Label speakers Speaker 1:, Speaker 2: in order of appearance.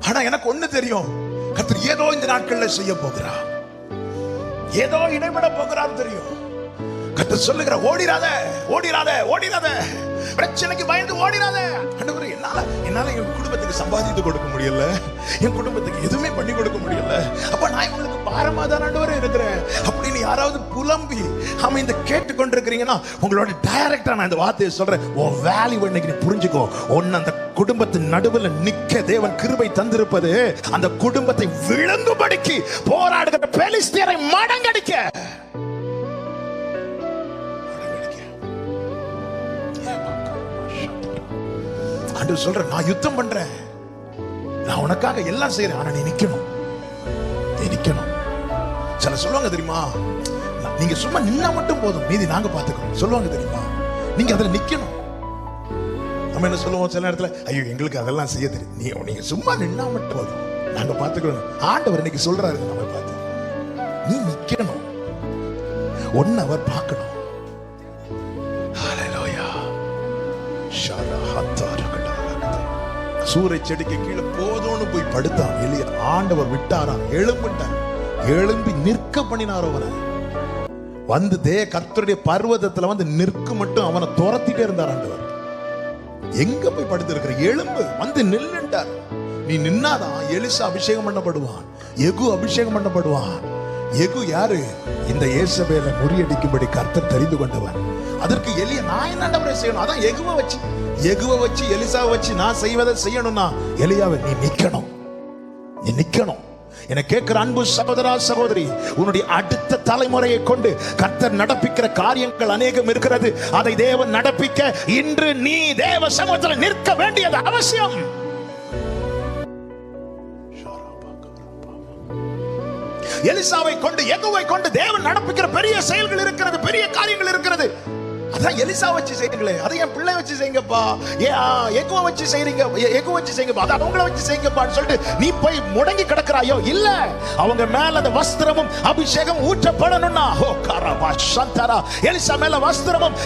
Speaker 1: ஆனா எனக்கு ஒண்ணு தெரியும், கர்த்தர் ஏதோ இந்த நாட்கள்ல செய்ய போகிறார், ஏதோ இடைபட போகிறார் தெரியும். கர்த்தர் சொல்லுகிற ஓடிராத ஓடிராத ஓடிராத, பிரச்சனைக்கு பயந்து ஓடிராத. ஆண்டவரே, என்னால என் குடும்பத்துக்கு சம்பாதித்து கொடுக்க முடியல, என் குடும்பத்துக்கு எதுவுமே பண்ணி கொடுக்க முடியல, அப்ப நான் உங்களுக்கு பாரமா தான் ஆண்டவரே இருக்கிறேன் அப்படின்னு யாராவது புலம்பி ஆமா இந்த கேட்டுக்கொண்டிருக்கிறீங்கன்னா, உங்களோட டைரக்டா நான் இந்த வார்த்தையை சொல்றேன். உன் வேல்யூ இன்னைக்கு நீ புரிஞ்சுக்கோ. ஒன்னு அந்த குடும்பத்தின் நடுவில் நிக்க தேவன் கிருபை தந்திருப்பது, அந்த குடும்பத்தை விழுங்கும்படிக்கு போராடுகிற பெலிஸ்தியரை மடங்கடிக்க. ஆண்டவர் சொல்ற, நான் யுத்தம் பண்றேன், நான் உனக்காக எல்லாம் செய்யறேன், ஆனா நீ நிக்கணும், நீ நிக்கணும். சில சொல்லுவாங்க தெரியுமா, நீங்க சும்மா நின்னா மட்டும் போதும், மீதி நாங்க பாத்துக்கிறோம் சொல்லுவாங்க தெரியுமா. நீங்க அதுல நிக்கணும். நம்ம என்ன சொல்லுவோம் சில நேரத்துல, ஐயோ எங்களுக்கு அதெல்லாம் செய்ய தெரியும், நீங்க சும்மா நின்னா மட்டும் போதும், நாங்க பாத்துக்கிறோம். ஆண்டவர் இன்னைக்கு சொல்றாரு, நம்ம பார்த்து நீ நிக்கணும், 1 hour பார்க்கணும். சூறை செடிக்கு கீழே போதும்னு போய் படுத்தான் எலியா. ஆண்டவர் விட்டாராம், எழும்பிட்டான், எழும்பி நிற்க பண்ணினார். அவனை வந்து கர்த்தருடைய பர்வதத்துல வந்து நிற்க மட்டும் அவனை துரத்திட்டே இருந்தார் ஆண்டவர். எங்க போய் படுத்து இருக்கிற, எழும்பு, வந்து நில்லுட்டார். நீ நின்னாதான் எலிசா அபிஷேகம் பண்ணப்படுவான், எகு அபிஷேகம் பண்ணப்படுவான். எகு யாரு? இந்த இயேசபேலை முறியடிக்கும்படி கர்த்தர் தெரிந்து கொண்டவன். அதற்கு எலியா, நான் என்ன ஆண்டவரே செய்யணும்? அதான் எகுவை வச்சு எலிசாவை வச்சு நான் செய்வதை செய்யணும்னா, எலியாவை நீ நிக்கணும், நீ நிக்கணும். என கேட்கிற அன்பு சகோதரா சகோதரி, உன்னுடைய அடுத்த தலைமுறையை கொண்டு கர்த்தர் நடப்பிக்கிற காரியங்கள் அநேகம் இருக்கிறது. அதை தேவன் நடப்பிக்க இன்று நீ தேவ சமூகத்தில் நிற்க வேண்டியது அவசியம். எலிசாவை கொண்டு எகுவை கொண்டு தேவன் நடப்பிக்கிற பெரிய செயல்கள் இருக்கிறது, பெரிய காரியங்கள் இருக்கிறது. அதான் எலிசா வச்சு செய்யுங்களே, அதை என் பிள்ளை வச்சு செய்யுங்கப்பா, எகுவை வச்சு செய்றீங்க, எகு வச்சு செய்யுங்கப்பா, அதை அவங்கள வச்சு செய்யுங்கப்பான்னு சொல்லிட்டு நீ போய் முடங்கி கிடக்கிறாயோ? இல்ல, அவங்க மேல அந்த வஸ்திரமும் அபிஷேகம் ஊற்றப்படணும்னா, எலிசா மேல வஸ்திரமும்